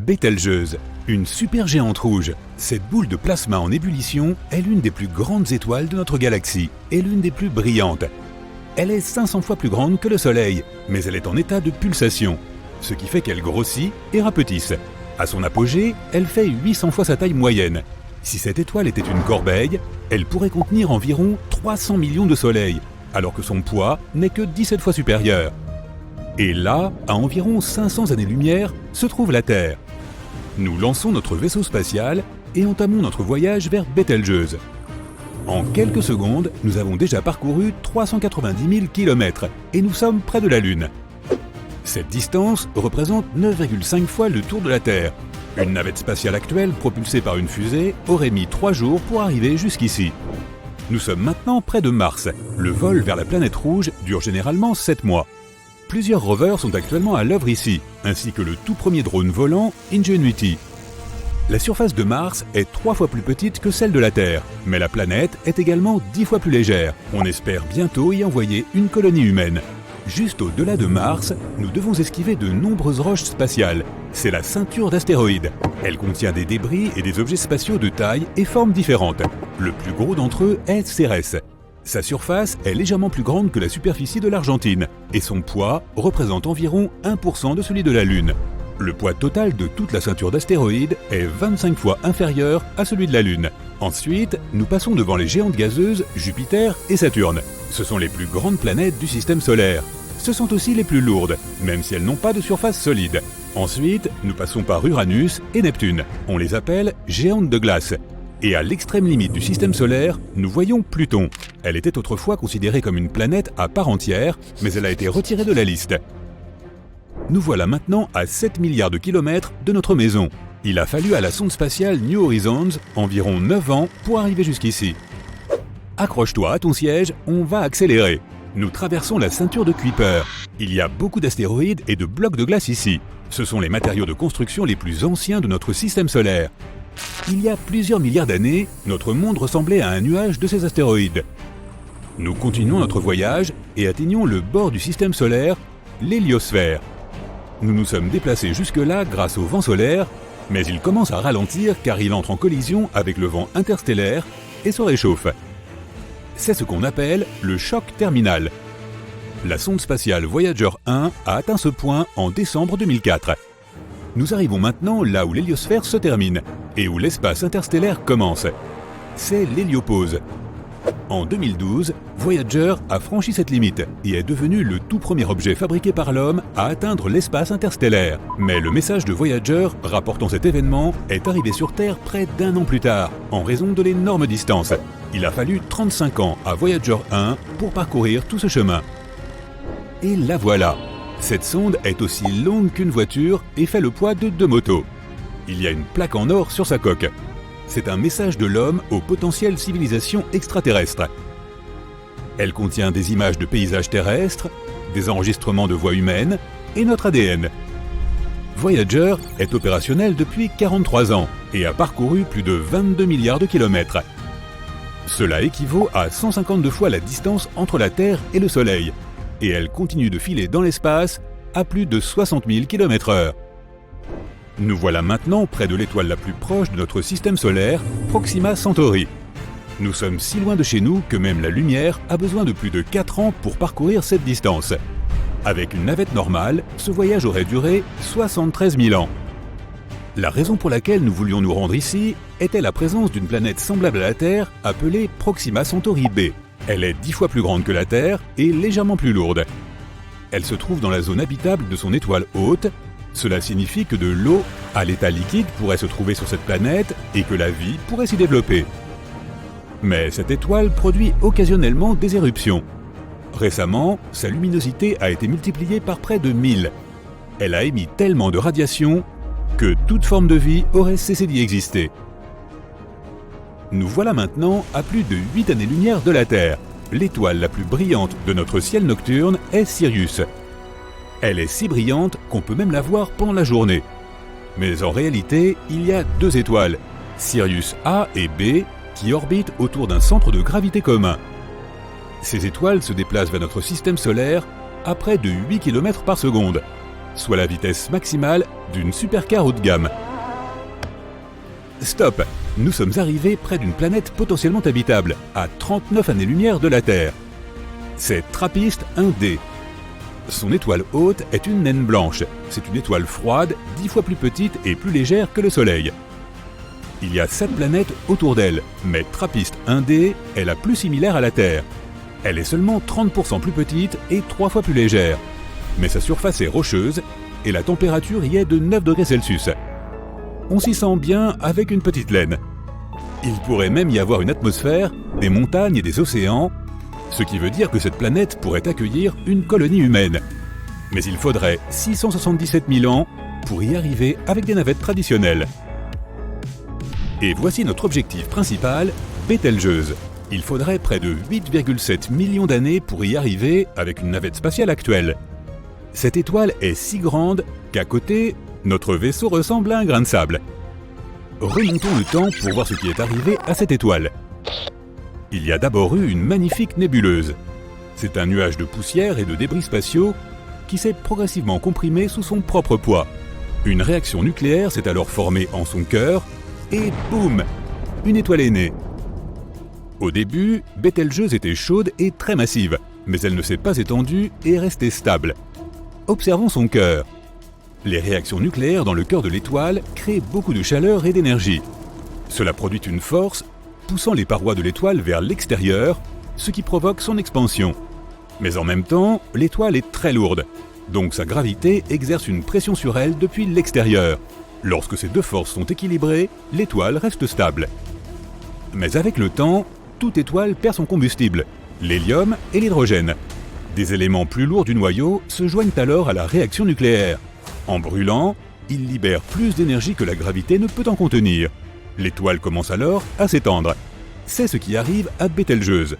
Bételgeuse, une supergéante rouge. Cette boule de plasma en ébullition est l'une des plus grandes étoiles de notre galaxie et l'une des plus brillantes. Elle est 500 fois plus grande que le Soleil, mais elle est en état de pulsation, ce qui fait qu'elle grossit et rapetisse. À son apogée, elle fait 800 fois sa taille moyenne. Si cette étoile était une corbeille, elle pourrait contenir environ 300 millions de soleils, alors que son poids n'est que 17 fois supérieur. Et là, à environ 500 années-lumière, se trouve la Terre. Nous lançons notre vaisseau spatial et entamons notre voyage vers Bételgeuse. En quelques secondes, nous avons déjà parcouru 390 000 km et nous sommes près de la Lune. Cette distance représente 9,5 fois le tour de la Terre. Une navette spatiale actuelle propulsée par une fusée aurait mis 3 jours pour arriver jusqu'ici. Nous sommes maintenant près de Mars. Le vol vers la planète rouge dure généralement 7 mois. Plusieurs rovers sont actuellement à l'œuvre ici, ainsi que le tout premier drone volant Ingenuity. La surface de Mars est 3 fois plus petite que celle de la Terre, mais la planète est également 10 fois plus légère. On espère bientôt y envoyer une colonie humaine. Juste au-delà de Mars, nous devons esquiver de nombreuses roches spatiales. C'est la ceinture d'astéroïdes. Elle contient des débris et des objets spatiaux de taille et formes différentes. Le plus gros d'entre eux est Cérès. Sa surface est légèrement plus grande que la superficie de l'Argentine et son poids représente environ 1% de celui de la Lune. Le poids total de toute la ceinture d'astéroïdes est 25 fois inférieur à celui de la Lune. Ensuite, nous passons devant les géantes gazeuses Jupiter et Saturne. Ce sont les plus grandes planètes du système solaire. Ce sont aussi les plus lourdes, même si elles n'ont pas de surface solide. Ensuite, nous passons par Uranus et Neptune. On les appelle géantes de glace. Et à l'extrême limite du système solaire, nous voyons Pluton. Elle était autrefois considérée comme une planète à part entière, mais elle a été retirée de la liste. Nous voilà maintenant à 7 milliards de kilomètres de notre maison. Il a fallu à la sonde spatiale New Horizons environ 9 ans pour arriver jusqu'ici. Accroche-toi à ton siège, on va accélérer. Nous traversons la ceinture de Kuiper. Il y a beaucoup d'astéroïdes et de blocs de glace ici. Ce sont les matériaux de construction les plus anciens de notre système solaire. Il y a plusieurs milliards d'années, notre monde ressemblait à un nuage de ces astéroïdes. Nous continuons notre voyage et atteignons le bord du système solaire, l'héliosphère. Nous nous sommes déplacés jusque-là grâce au vent solaire, mais il commence à ralentir car il entre en collision avec le vent interstellaire et se réchauffe. C'est ce qu'on appelle le choc terminal. La sonde spatiale Voyager 1 a atteint ce point en décembre 2004. Nous arrivons maintenant là où l'héliosphère se termine et où l'espace interstellaire commence. C'est l'héliopause. En 2012, Voyager a franchi cette limite et est devenu le tout premier objet fabriqué par l'homme à atteindre l'espace interstellaire. Mais le message de Voyager rapportant cet événement est arrivé sur Terre près d'1 an plus tard, en raison de l'énorme distance. Il a fallu 35 ans à Voyager 1 pour parcourir tout ce chemin. Et la voilà. Cette sonde est aussi longue qu'une voiture et fait le poids de 2 motos. Il y a une plaque en or sur sa coque. C'est un message de l'homme aux potentielles civilisations extraterrestres. Elle contient des images de paysages terrestres, des enregistrements de voix humaines et notre ADN. Voyager est opérationnel depuis 43 ans et a parcouru plus de 22 milliards de kilomètres. Cela équivaut à 152 fois la distance entre la Terre et le Soleil. Et elle continue de filer dans l'espace à plus de 60 000 km/h. Nous voilà maintenant près de l'étoile la plus proche de notre système solaire, Proxima Centauri. Nous sommes si loin de chez nous que même la lumière a besoin de plus de 4 ans pour parcourir cette distance. Avec une navette normale, ce voyage aurait duré 73 000 ans. La raison pour laquelle nous voulions nous rendre ici était la présence d'une planète semblable à la Terre appelée Proxima Centauri b. Elle est 10 fois plus grande que la Terre et légèrement plus lourde. Elle se trouve dans la zone habitable de son étoile hôte. Cela signifie que de l'eau à l'état liquide pourrait se trouver sur cette planète et que la vie pourrait s'y développer. Mais cette étoile produit occasionnellement des éruptions. Récemment, sa luminosité a été multipliée par près de 1000. Elle a émis tellement de radiation que toute forme de vie aurait cessé d'y exister. Nous voilà maintenant à plus de 8 années-lumière de la Terre. L'étoile la plus brillante de notre ciel nocturne est Sirius. Elle est si brillante qu'on peut même la voir pendant la journée. Mais en réalité, il y a 2 étoiles, Sirius A et B, qui orbitent autour d'un centre de gravité commun. Ces étoiles se déplacent vers notre système solaire à près de 8 km par seconde. soit la vitesse maximale d'une supercar haut de gamme. Stop! Nous sommes arrivés près d'une planète potentiellement habitable, à 39 années-lumière de la Terre. C'est TRAPPIST 1d. Son étoile hôte est une naine blanche. C'est une étoile froide, 10 fois plus petite et plus légère que le Soleil. Il y a 7 planètes autour d'elle, mais TRAPPIST 1d est la plus similaire à la Terre. Elle est seulement 30% plus petite et 3 fois plus légère. Mais sa surface est rocheuse et la température y est de 9 degrés Celsius. On s'y sent bien avec une petite laine. Il pourrait même y avoir une atmosphère, des montagnes et des océans, ce qui veut dire que cette planète pourrait accueillir une colonie humaine. Mais il faudrait 677 000 ans pour y arriver avec des navettes traditionnelles. Et voici notre objectif principal, Bételgeuse. Il faudrait près de 8,7 millions d'années pour y arriver avec une navette spatiale actuelle. Cette étoile est si grande qu'à côté, notre vaisseau ressemble à un grain de sable. Remontons le temps pour voir ce qui est arrivé à cette étoile. Il y a d'abord eu une magnifique nébuleuse. C'est un nuage de poussière et de débris spatiaux qui s'est progressivement comprimé sous son propre poids. Une réaction nucléaire s'est alors formée en son cœur et boum! Une étoile est née. Au début, Bételgeuse était chaude et très massive, mais elle ne s'est pas étendue et est restée stable. Observons son cœur. Les réactions nucléaires dans le cœur de l'étoile créent beaucoup de chaleur et d'énergie. Cela produit une force, poussant les parois de l'étoile vers l'extérieur, ce qui provoque son expansion. Mais en même temps, l'étoile est très lourde, donc sa gravité exerce une pression sur elle depuis l'extérieur. Lorsque ces deux forces sont équilibrées, l'étoile reste stable. Mais avec le temps, toute étoile perd son combustible, l'hélium et l'hydrogène. Des éléments plus lourds du noyau se joignent alors à la réaction nucléaire. En brûlant, ils libèrent plus d'énergie que la gravité ne peut en contenir. L'étoile commence alors à s'étendre. C'est ce qui arrive à Bételgeuse.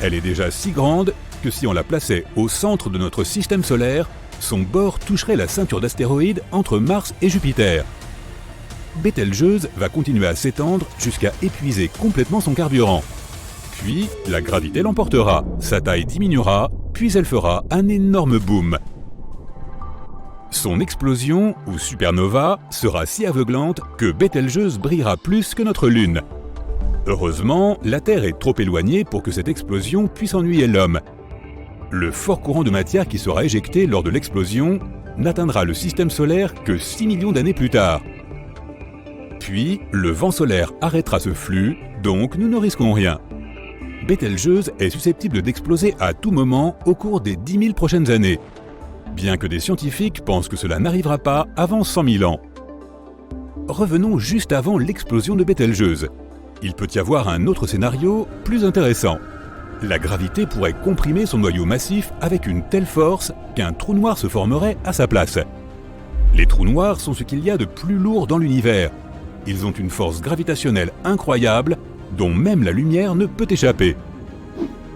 Elle est déjà si grande que si on la plaçait au centre de notre système solaire, son bord toucherait la ceinture d'astéroïdes entre Mars et Jupiter. Bételgeuse va continuer à s'étendre jusqu'à épuiser complètement son carburant. Puis, la gravité l'emportera, sa taille diminuera, puis elle fera un énorme boom. Son explosion, ou supernova, sera si aveuglante que Bételgeuse brillera plus que notre Lune. Heureusement, la Terre est trop éloignée pour que cette explosion puisse ennuyer l'homme. Le fort courant de matière qui sera éjecté lors de l'explosion n'atteindra le système solaire que 6 millions d'années plus tard. Puis, le vent solaire arrêtera ce flux, donc nous ne risquons rien. Bételgeuse est susceptible d'exploser à tout moment au cours des 10 000 prochaines années, bien que des scientifiques pensent que cela n'arrivera pas avant 100 000 ans. Revenons juste avant l'explosion de Bételgeuse. Il peut y avoir un autre scénario plus intéressant. La gravité pourrait comprimer son noyau massif avec une telle force qu'un trou noir se formerait à sa place. Les trous noirs sont ce qu'il y a de plus lourd dans l'univers. Ils ont une force gravitationnelle incroyable dont même la lumière ne peut échapper.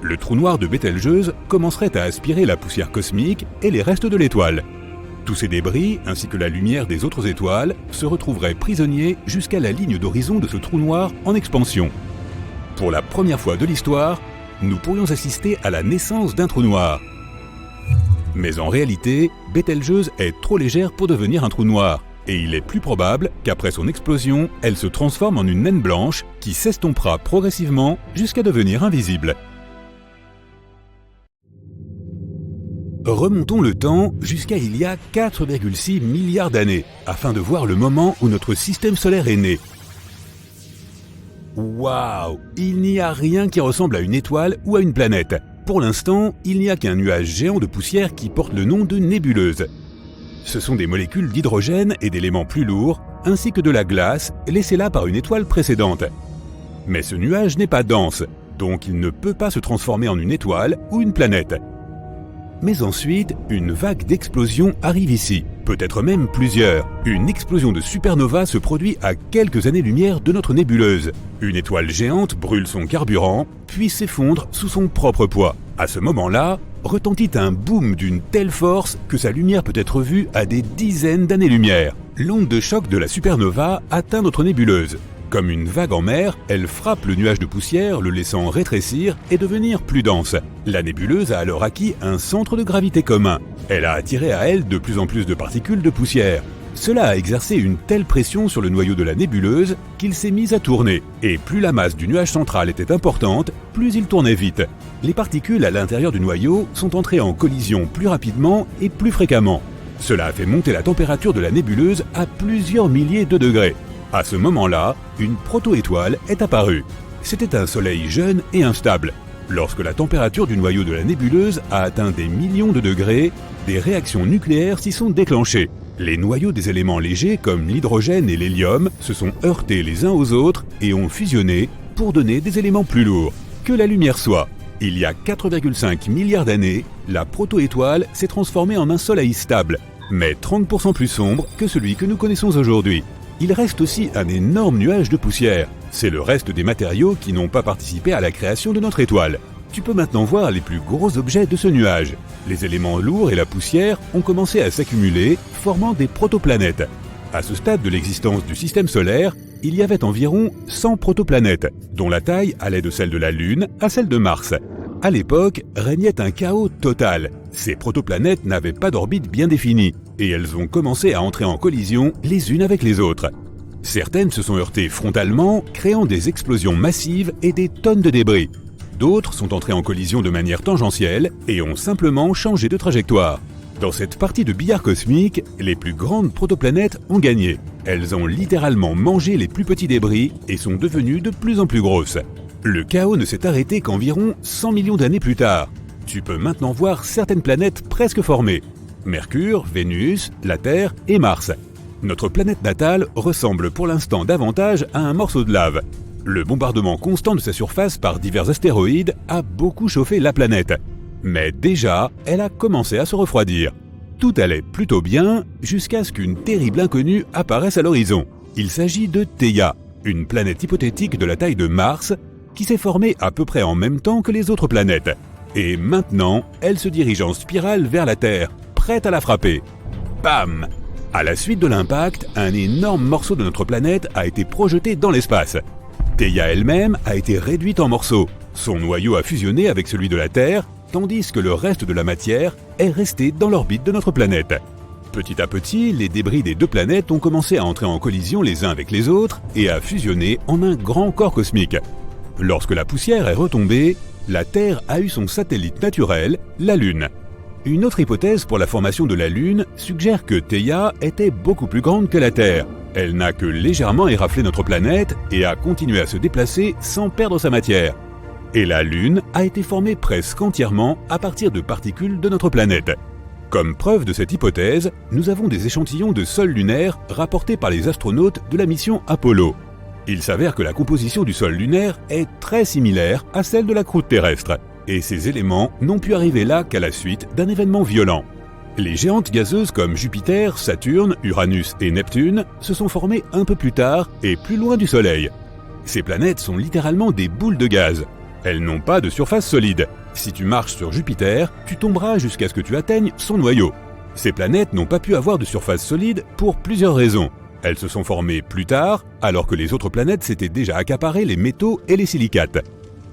Le trou noir de Bételgeuse commencerait à aspirer la poussière cosmique et les restes de l'étoile. Tous ces débris, ainsi que la lumière des autres étoiles, se retrouveraient prisonniers jusqu'à la ligne d'horizon de ce trou noir en expansion. Pour la première fois de l'histoire, nous pourrions assister à la naissance d'un trou noir. Mais en réalité, Bételgeuse est trop légère pour devenir un trou noir, et il est plus probable qu'après son explosion, elle se transforme en une naine blanche qui s'estompera progressivement jusqu'à devenir invisible. Remontons le temps jusqu'à il y a 4,6 milliards d'années, afin de voir le moment où notre système solaire est né. Waouh! Il n'y a rien qui ressemble à une étoile ou à une planète. Pour l'instant, il n'y a qu'un nuage géant de poussière qui porte le nom de nébuleuse. Ce sont des molécules d'hydrogène et d'éléments plus lourds, ainsi que de la glace laissée là par une étoile précédente. Mais ce nuage n'est pas dense, donc il ne peut pas se transformer en une étoile ou une planète. Mais ensuite, une vague d'explosions arrive ici, peut-être même plusieurs. Une explosion de supernova se produit à quelques années-lumière de notre nébuleuse. Une étoile géante brûle son carburant, puis s'effondre sous son propre poids. À ce moment-là, retentit un boom d'une telle force que sa lumière peut être vue à des dizaines d'années-lumière. L'onde de choc de la supernova atteint notre nébuleuse. Comme une vague en mer, elle frappe le nuage de poussière, le laissant rétrécir et devenir plus dense. La nébuleuse a alors acquis un centre de gravité commun. Elle a attiré à elle de plus en plus de particules de poussière. Cela a exercé une telle pression sur le noyau de la nébuleuse qu'il s'est mis à tourner. Et plus la masse du nuage central était importante, plus il tournait vite. Les particules à l'intérieur du noyau sont entrées en collision plus rapidement et plus fréquemment. Cela a fait monter la température de la nébuleuse à plusieurs milliers de degrés. À ce moment-là, une proto-étoile est apparue. C'était un soleil jeune et instable. Lorsque la température du noyau de la nébuleuse a atteint des millions de degrés, des réactions nucléaires s'y sont déclenchées. Les noyaux des éléments légers comme l'hydrogène et l'hélium se sont heurtés les uns aux autres et ont fusionné pour donner des éléments plus lourds. Que la lumière soit. Il y a 4,5 milliards d'années, la proto-étoile s'est transformée en un soleil stable, mais 30% plus sombre que celui que nous connaissons aujourd'hui. Il reste aussi un énorme nuage de poussière. C'est le reste des matériaux qui n'ont pas participé à la création de notre étoile. Tu peux maintenant voir les plus gros objets de ce nuage. Les éléments lourds et la poussière ont commencé à s'accumuler, formant des protoplanètes. À ce stade de l'existence du système solaire, il y avait environ 100 protoplanètes, dont la taille allait de celle de la Lune à celle de Mars. À l'époque, régnait un chaos total. Ces protoplanètes n'avaient pas d'orbite bien définie, et elles ont commencé à entrer en collision les unes avec les autres. Certaines se sont heurtées frontalement, créant des explosions massives et des tonnes de débris. D'autres sont entrées en collision de manière tangentielle et ont simplement changé de trajectoire. Dans cette partie de billard cosmique, les plus grandes protoplanètes ont gagné. Elles ont littéralement mangé les plus petits débris et sont devenues de plus en plus grosses. Le chaos ne s'est arrêté qu'environ 100 millions d'années plus tard. Tu peux maintenant voir certaines planètes presque formées. Mercure, Vénus, la Terre et Mars. Notre planète natale ressemble pour l'instant davantage à un morceau de lave. Le bombardement constant de sa surface par divers astéroïdes a beaucoup chauffé la planète. Mais déjà, elle a commencé à se refroidir. Tout allait plutôt bien jusqu'à ce qu'une terrible inconnue apparaisse à l'horizon. Il s'agit de Theia, une planète hypothétique de la taille de Mars qui s'est formée à peu près en même temps que les autres planètes. Et maintenant, elle se dirige en spirale vers la Terre, prête à la frapper. Bam! À la suite de l'impact, un énorme morceau de notre planète a été projeté dans l'espace. Theia elle-même a été réduite en morceaux. Son noyau a fusionné avec celui de la Terre, tandis que le reste de la matière est resté dans l'orbite de notre planète. Petit à petit, les débris des deux planètes ont commencé à entrer en collision les uns avec les autres et à fusionner en un grand corps cosmique. Lorsque la poussière est retombée, la Terre a eu son satellite naturel, la Lune. Une autre hypothèse pour la formation de la Lune suggère que Theia était beaucoup plus grande que la Terre. Elle n'a que légèrement éraflé notre planète et a continué à se déplacer sans perdre sa matière. Et la Lune a été formée presque entièrement à partir de particules de notre planète. Comme preuve de cette hypothèse, nous avons des échantillons de sol lunaire rapportés par les astronautes de la mission Apollo. Il s'avère que la composition du sol lunaire est très similaire à celle de la croûte terrestre, et ces éléments n'ont pu arriver là qu'à la suite d'un événement violent. Les géantes gazeuses comme Jupiter, Saturne, Uranus et Neptune se sont formées un peu plus tard et plus loin du Soleil. Ces planètes sont littéralement des boules de gaz. Elles n'ont pas de surface solide. Si tu marches sur Jupiter, tu tomberas jusqu'à ce que tu atteignes son noyau. Ces planètes n'ont pas pu avoir de surface solide pour plusieurs raisons. Elles se sont formées plus tard, alors que les autres planètes s'étaient déjà accaparées les métaux et les silicates.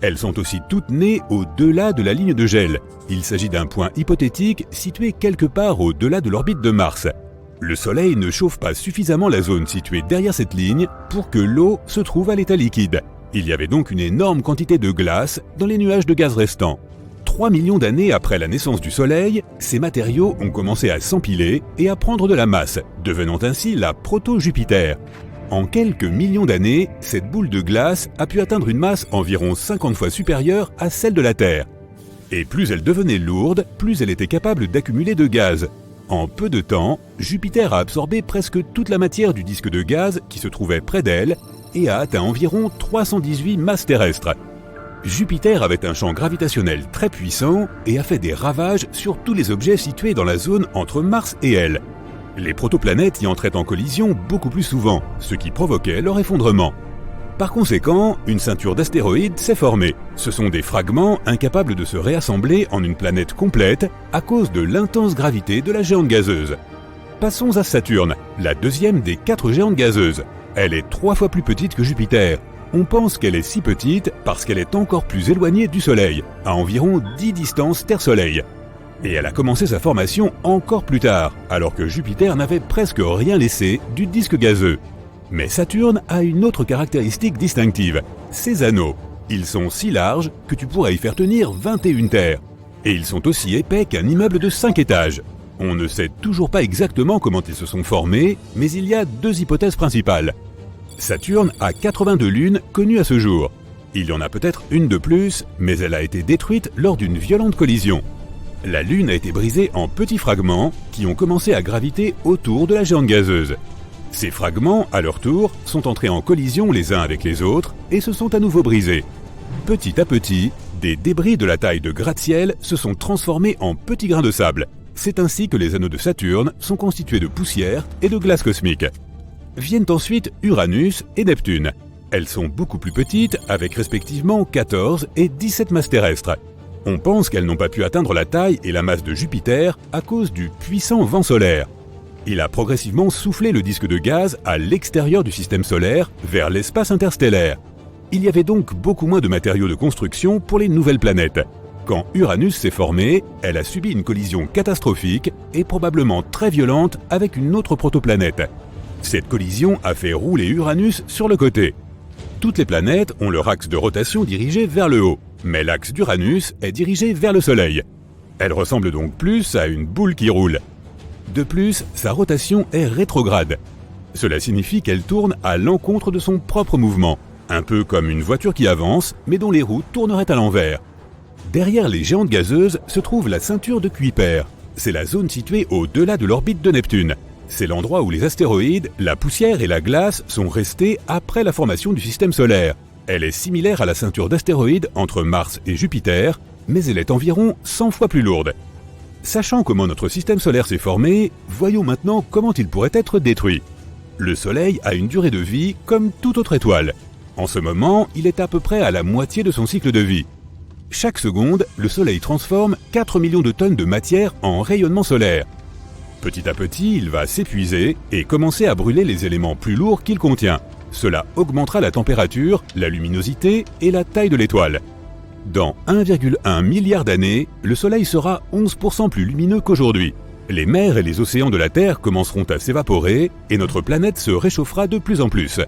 Elles sont aussi toutes nées au-delà de la ligne de gel. Il s'agit d'un point hypothétique situé quelque part au-delà de l'orbite de Mars. Le Soleil ne chauffe pas suffisamment la zone située derrière cette ligne pour que l'eau se trouve à l'état liquide. Il y avait donc une énorme quantité de glace dans les nuages de gaz restants. 3 millions d'années après la naissance du Soleil, ces matériaux ont commencé à s'empiler et à prendre de la masse, devenant ainsi la proto-Jupiter. En quelques millions d'années, cette boule de glace a pu atteindre une masse environ 50 fois supérieure à celle de la Terre. Et plus elle devenait lourde, plus elle était capable d'accumuler de gaz. En peu de temps, Jupiter a absorbé presque toute la matière du disque de gaz qui se trouvait près d'elle et a atteint environ 318 masses terrestres. Jupiter avait un champ gravitationnel très puissant et a fait des ravages sur tous les objets situés dans la zone entre Mars et elle. Les protoplanètes y entraient en collision beaucoup plus souvent, ce qui provoquait leur effondrement. Par conséquent, une ceinture d'astéroïdes s'est formée. Ce sont des fragments incapables de se réassembler en une planète complète à cause de l'intense gravité de la géante gazeuse. Passons à Saturne, la deuxième des 4 géantes gazeuses. Elle est 3 fois plus petite que Jupiter. On pense qu'elle est si petite parce qu'elle est encore plus éloignée du Soleil, à environ 10 distances Terre-Soleil. Et elle a commencé sa formation encore plus tard, alors que Jupiter n'avait presque rien laissé du disque gazeux. Mais Saturne a une autre caractéristique distinctive, ses anneaux. Ils sont si larges que tu pourrais y faire tenir 21 terres. Et ils sont aussi épais qu'un immeuble de 5 étages. On ne sait toujours pas exactement comment ils se sont formés, mais il y a 2 hypothèses principales. Saturne a 82 lunes connues à ce jour. Il y en a peut-être une de plus, mais elle a été détruite lors d'une violente collision. La Lune a été brisée en petits fragments qui ont commencé à graviter autour de la géante gazeuse. Ces fragments, à leur tour, sont entrés en collision les uns avec les autres et se sont à nouveau brisés. Petit à petit, des débris de la taille de gratte-ciel se sont transformés en petits grains de sable. C'est ainsi que les anneaux de Saturne sont constitués de poussière et de glace cosmique. Viennent ensuite Uranus et Neptune. Elles sont beaucoup plus petites, avec respectivement 14 et 17 masses terrestres. On pense qu'elles n'ont pas pu atteindre la taille et la masse de Jupiter à cause du puissant vent solaire. Il a progressivement soufflé le disque de gaz à l'extérieur du système solaire, vers l'espace interstellaire. Il y avait donc beaucoup moins de matériaux de construction pour les nouvelles planètes. Quand Uranus s'est formée, elle a subi une collision catastrophique et probablement très violente avec une autre protoplanète. Cette collision a fait rouler Uranus sur le côté. Toutes les planètes ont leur axe de rotation dirigé vers le haut, mais l'axe d'Uranus est dirigé vers le Soleil. Elle ressemble donc plus à une boule qui roule. De plus, sa rotation est rétrograde. Cela signifie qu'elle tourne à l'encontre de son propre mouvement, un peu comme une voiture qui avance, mais dont les roues tourneraient à l'envers. Derrière les géantes gazeuses se trouve la ceinture de Kuiper. C'est la zone située au-delà de l'orbite de Neptune. C'est l'endroit où les astéroïdes, la poussière et la glace sont restés après la formation du système solaire. Elle est similaire à la ceinture d'astéroïdes entre Mars et Jupiter, mais elle est environ 100 fois plus lourde. Sachant comment notre système solaire s'est formé, voyons maintenant comment il pourrait être détruit. Le Soleil a une durée de vie comme toute autre étoile. En ce moment, il est à peu près à la moitié de son cycle de vie. Chaque seconde, le Soleil transforme 4 millions de tonnes de matière en rayonnement solaire. Petit à petit, il va s'épuiser et commencer à brûler les éléments plus lourds qu'il contient. Cela augmentera la température, la luminosité et la taille de l'étoile. Dans 1,1 milliard d'années, le Soleil sera 11% plus lumineux qu'aujourd'hui. Les mers et les océans de la Terre commenceront à s'évaporer et notre planète se réchauffera de plus en plus.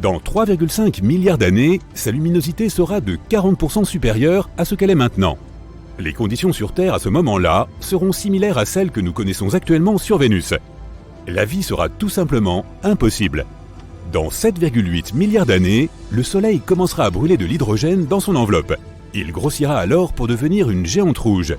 Dans 3,5 milliards d'années, sa luminosité sera de 40% supérieure à ce qu'elle est maintenant. Les conditions sur Terre à ce moment-là seront similaires à celles que nous connaissons actuellement sur Vénus. La vie sera tout simplement impossible. Dans 7,8 milliards d'années, le Soleil commencera à brûler de l'hydrogène dans son enveloppe. Il grossira alors pour devenir une géante rouge.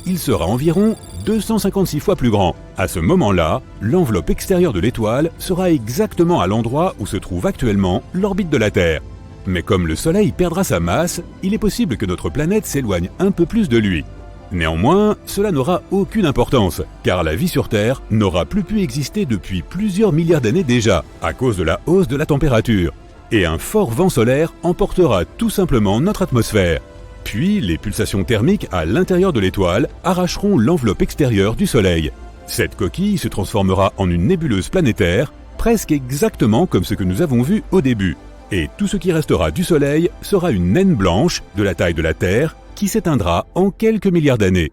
Il sera environ 256 fois plus grand. À ce moment-là, l'enveloppe extérieure de l'étoile sera exactement à l'endroit où se trouve actuellement l'orbite de la Terre. Mais comme le Soleil perdra sa masse, il est possible que notre planète s'éloigne un peu plus de lui. Néanmoins, cela n'aura aucune importance, car la vie sur Terre n'aura plus pu exister depuis plusieurs milliards d'années déjà, à cause de la hausse de la température. Et un fort vent solaire emportera tout simplement notre atmosphère. Puis, les pulsations thermiques à l'intérieur de l'étoile arracheront l'enveloppe extérieure du Soleil. Cette coquille se transformera en une nébuleuse planétaire, presque exactement comme ce que nous avons vu au début. Et tout ce qui restera du Soleil sera une naine blanche de la taille de la Terre qui s'éteindra en quelques milliards d'années.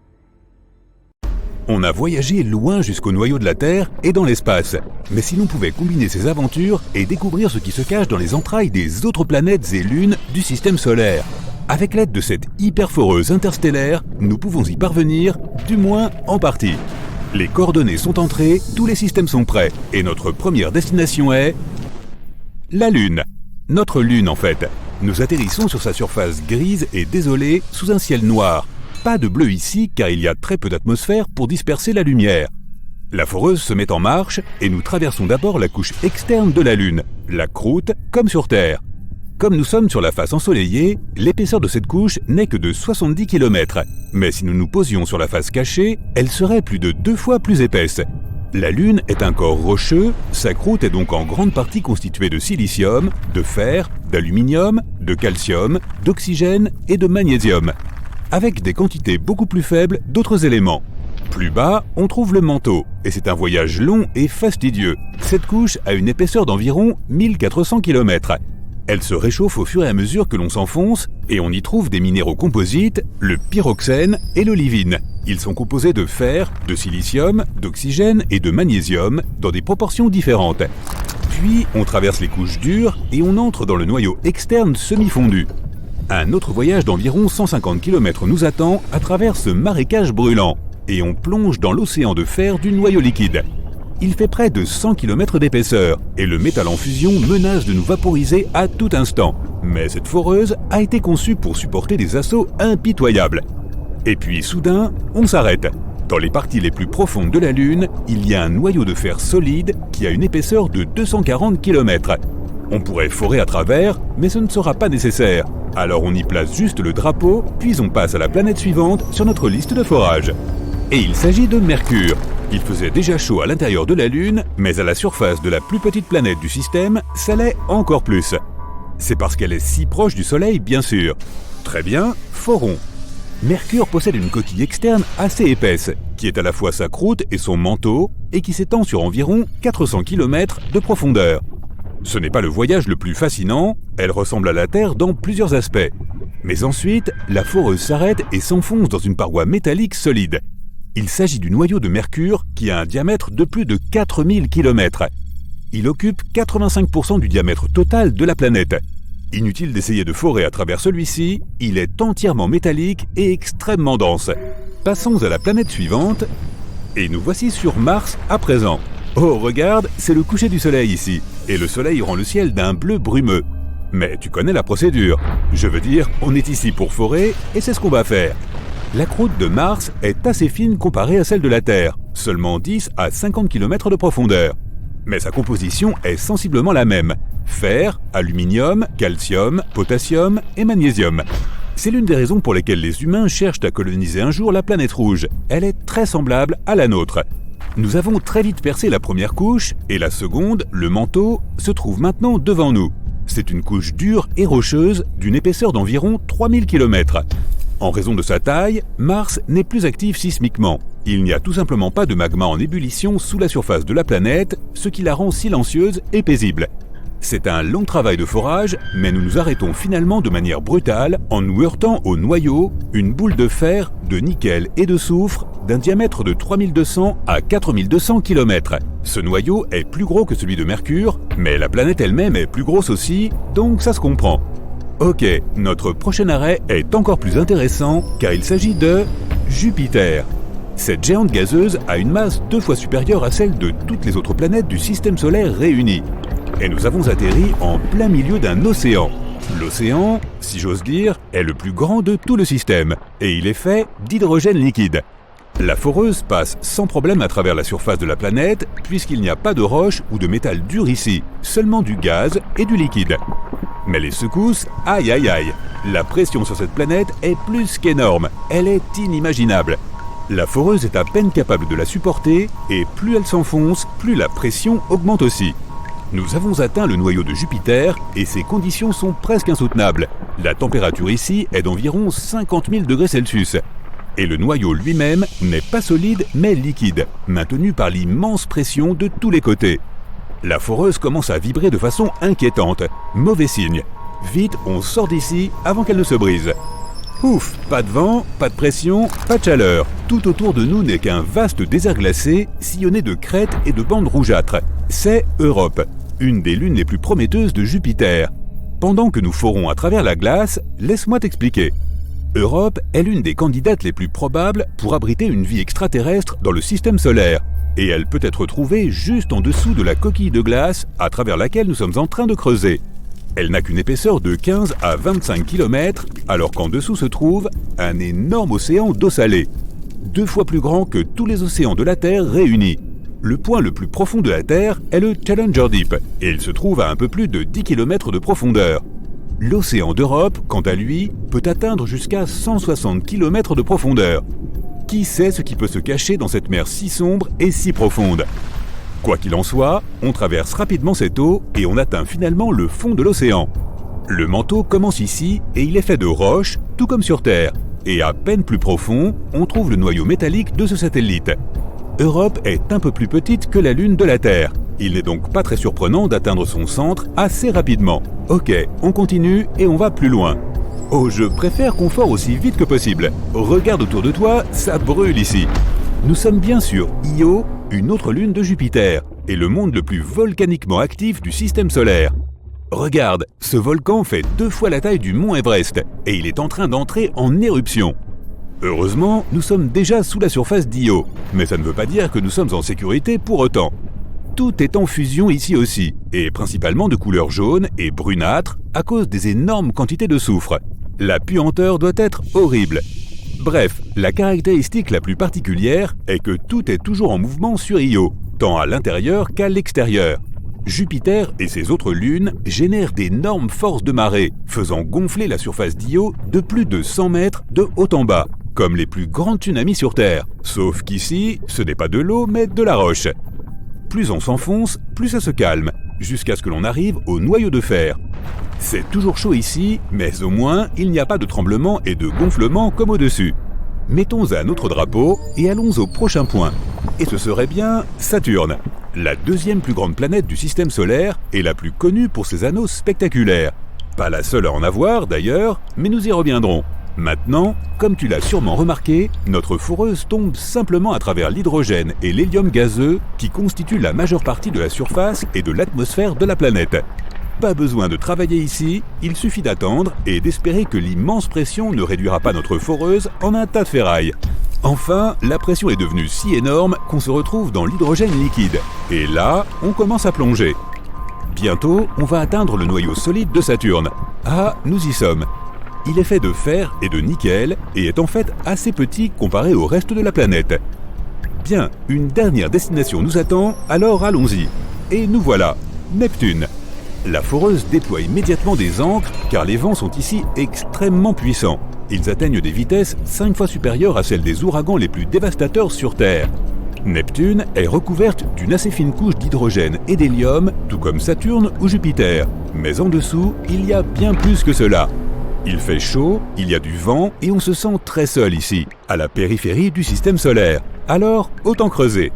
On a voyagé loin jusqu'au noyau de la Terre et dans l'espace. Mais si l'on pouvait combiner ces aventures et découvrir ce qui se cache dans les entrailles des autres planètes et lunes du système solaire. Avec l'aide de cette hyperforeuse interstellaire, nous pouvons y parvenir, du moins en partie. Les coordonnées sont entrées, tous les systèmes sont prêts, et notre première destination est... la Lune. Notre Lune en fait. Nous atterrissons sur sa surface grise et désolée sous un ciel noir. Pas de bleu ici car il y a très peu d'atmosphère pour disperser la lumière. La foreuse se met en marche et nous traversons d'abord la couche externe de la Lune, la croûte comme sur Terre. Comme nous sommes sur la face ensoleillée, l'épaisseur de cette couche n'est que de 70 km. Mais si nous nous posions sur la face cachée, elle serait plus de 2 fois plus épaisse. La Lune est un corps rocheux, sa croûte est donc en grande partie constituée de silicium, de fer, d'aluminium, de calcium, d'oxygène et de magnésium, avec des quantités beaucoup plus faibles d'autres éléments. Plus bas, on trouve le manteau, et c'est un voyage long et fastidieux. Cette couche a une épaisseur d'environ 1400 km. Elle se réchauffe au fur et à mesure que l'on s'enfonce, et on y trouve des minéraux composites, le pyroxène et l'olivine. Ils sont composés de fer, de silicium, d'oxygène et de magnésium, dans des proportions différentes. Puis, on traverse les couches dures et on entre dans le noyau externe semi-fondu. Un autre voyage d'environ 150 km nous attend à travers ce marécage brûlant, et on plonge dans l'océan de fer du noyau liquide. Il fait près de 100 km d'épaisseur, et le métal en fusion menace de nous vaporiser à tout instant. Mais cette foreuse a été conçue pour supporter des assauts impitoyables. Et puis soudain, on s'arrête. Dans les parties les plus profondes de la Lune, il y a un noyau de fer solide qui a une épaisseur de 240 km. On pourrait forer à travers, mais ce ne sera pas nécessaire. Alors on y place juste le drapeau, puis on passe à la planète suivante sur notre liste de forage. Et il s'agit de Mercure. Il faisait déjà chaud à l'intérieur de la Lune, mais à la surface de la plus petite planète du système, ça l'est encore plus. C'est parce qu'elle est si proche du Soleil, bien sûr. Très bien, forons. Mercure possède une coquille externe assez épaisse, qui est à la fois sa croûte et son manteau, et qui s'étend sur environ 400 km de profondeur. Ce n'est pas le voyage le plus fascinant, elle ressemble à la Terre dans plusieurs aspects. Mais ensuite, la foreuse s'arrête et s'enfonce dans une paroi métallique solide. Il s'agit du noyau de Mercure qui a un diamètre de plus de 4000 km. Il occupe 85% du diamètre total de la planète. Inutile d'essayer de forer à travers celui-ci, il est entièrement métallique et extrêmement dense. Passons à la planète suivante, et nous voici sur Mars à présent. Oh, regarde, c'est le coucher du soleil ici, et le soleil rend le ciel d'un bleu brumeux. Mais tu connais la procédure. Je veux dire, on est ici pour forer, et c'est ce qu'on va faire. La croûte de Mars est assez fine comparée à celle de la Terre, seulement 10 à 50 km de profondeur. Mais sa composition est sensiblement la même. Fer, aluminium, calcium, potassium et magnésium. C'est l'une des raisons pour lesquelles les humains cherchent à coloniser un jour la planète rouge. Elle est très semblable à la nôtre. Nous avons très vite percé la première couche, et la seconde, le manteau, se trouve maintenant devant nous. C'est une couche dure et rocheuse d'une épaisseur d'environ 3000 km. En raison de sa taille, Mars n'est plus actif sismiquement. Il n'y a tout simplement pas de magma en ébullition sous la surface de la planète, ce qui la rend silencieuse et paisible. C'est un long travail de forage, mais nous nous arrêtons finalement de manière brutale en nous heurtant au noyau, une boule de fer, de nickel et de soufre d'un diamètre de 3200 à 4200 km. Ce noyau est plus gros que celui de Mercure, mais la planète elle-même est plus grosse aussi, donc ça se comprend. Ok, notre prochain arrêt est encore plus intéressant car il s'agit de Jupiter. Cette géante gazeuse a une masse 2 fois supérieure à celle de toutes les autres planètes du système solaire réunies. Et nous avons atterri en plein milieu d'un océan. L'océan, si j'ose dire, est le plus grand de tout le système, et il est fait d'hydrogène liquide. La foreuse passe sans problème à travers la surface de la planète, puisqu'il n'y a pas de roche ou de métal dur ici, seulement du gaz et du liquide. Mais les secousses, aïe aïe aïe, la pression sur cette planète est plus qu'énorme, elle est inimaginable. La foreuse est à peine capable de la supporter, et plus elle s'enfonce, plus la pression augmente aussi. Nous avons atteint le noyau de Jupiter et ces conditions sont presque insoutenables. La température ici est d'environ 50 000 degrés Celsius. Et le noyau lui-même n'est pas solide mais liquide, maintenu par l'immense pression de tous les côtés. La foreuse commence à vibrer de façon inquiétante. Mauvais signe. Vite, on sort d'ici avant qu'elle ne se brise. Ouf, pas de vent, pas de pression, pas de chaleur. Tout autour de nous n'est qu'un vaste désert glacé, sillonné de crêtes et de bandes rougeâtres. C'est Europe, une des lunes les plus prometteuses de Jupiter. Pendant que nous forons à travers la glace, laisse-moi t'expliquer. Europe est l'une des candidates les plus probables pour abriter une vie extraterrestre dans le système solaire. Et elle peut être trouvée juste en dessous de la coquille de glace à travers laquelle nous sommes en train de creuser. Elle n'a qu'une épaisseur de 15 à 25 km, alors qu'en dessous se trouve un énorme océan d'eau salée, 2 fois plus grand que tous les océans de la Terre réunis. Le point le plus profond de la Terre est le Challenger Deep, et il se trouve à un peu plus de 10 km de profondeur. L'océan d'Europe, quant à lui, peut atteindre jusqu'à 160 km de profondeur. Qui sait ce qui peut se cacher dans cette mer si sombre et si profonde ? Quoi qu'il en soit, on traverse rapidement cette eau et on atteint finalement le fond de l'océan. Le manteau commence ici et il est fait de roches, tout comme sur Terre. Et à peine plus profond, on trouve le noyau métallique de ce satellite. Europe est un peu plus petite que la Lune de la Terre. Il n'est donc pas très surprenant d'atteindre son centre assez rapidement. Ok, on continue et on va plus loin. Oh, je préfère qu'on fore aussi vite que possible. Regarde autour de toi, ça brûle ici. Nous sommes bien sur Io, une autre lune de Jupiter, et le monde le plus volcaniquement actif du système solaire. Regarde, ce volcan fait 2 fois la taille du mont Everest, et il est en train d'entrer en éruption. Heureusement, nous sommes déjà sous la surface d'Io, mais ça ne veut pas dire que nous sommes en sécurité pour autant. Tout est en fusion ici aussi, et principalement de couleur jaune et brunâtre à cause des énormes quantités de soufre. La puanteur doit être horrible. Bref, la caractéristique la plus particulière est que tout est toujours en mouvement sur Io, tant à l'intérieur qu'à l'extérieur. Jupiter et ses autres lunes génèrent d'énormes forces de marée, faisant gonfler la surface d'Io de plus de 100 mètres de haut en bas, comme les plus grands tsunamis sur Terre. Sauf qu'ici, ce n'est pas de l'eau, mais de la roche. Plus on s'enfonce, plus ça se calme, jusqu'à ce que l'on arrive au noyau de fer. C'est toujours chaud ici, mais au moins, il n'y a pas de tremblement et de gonflement comme au-dessus. Mettons un autre drapeau et allons au prochain point. Et ce serait bien Saturne, la deuxième plus grande planète du système solaire et la plus connue pour ses anneaux spectaculaires. Pas la seule à en avoir d'ailleurs, mais nous y reviendrons. Maintenant, comme tu l'as sûrement remarqué, notre foreuse tombe simplement à travers l'hydrogène et l'hélium gazeux qui constituent la majeure partie de la surface et de l'atmosphère de la planète. Pas besoin de travailler ici, il suffit d'attendre et d'espérer que l'immense pression ne réduira pas notre foreuse en un tas de ferraille. Enfin, la pression est devenue si énorme qu'on se retrouve dans l'hydrogène liquide. Et là, on commence à plonger. Bientôt, on va atteindre le noyau solide de Saturne. Ah, nous y sommes. Il est fait de fer et de nickel et est en fait assez petit comparé au reste de la planète. Bien, une dernière destination nous attend, alors allons-y. Et nous voilà, Neptune. La foreuse déploie immédiatement des ancres car les vents sont ici extrêmement puissants. Ils atteignent des vitesses 5 fois supérieures à celles des ouragans les plus dévastateurs sur Terre. Neptune est recouverte d'une assez fine couche d'hydrogène et d'hélium, tout comme Saturne ou Jupiter. Mais en dessous, il y a bien plus que cela. Il fait chaud, il y a du vent et on se sent très seul ici, à la périphérie du système solaire. Alors, autant creuser.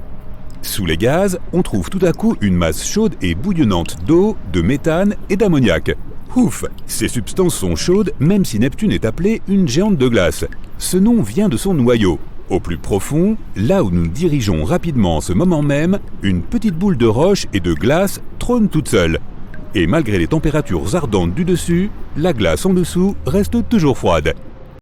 Sous les gaz, on trouve tout à coup une masse chaude et bouillonnante d'eau, de méthane et d'ammoniac. Ouf, ces substances sont chaudes même si Neptune est appelée une géante de glace. Ce nom vient de son noyau. Au plus profond, là où nous nous dirigeons rapidement en ce moment même, une petite boule de roche et de glace trône toute seule. Et malgré les températures ardentes du dessus, la glace en dessous reste toujours froide.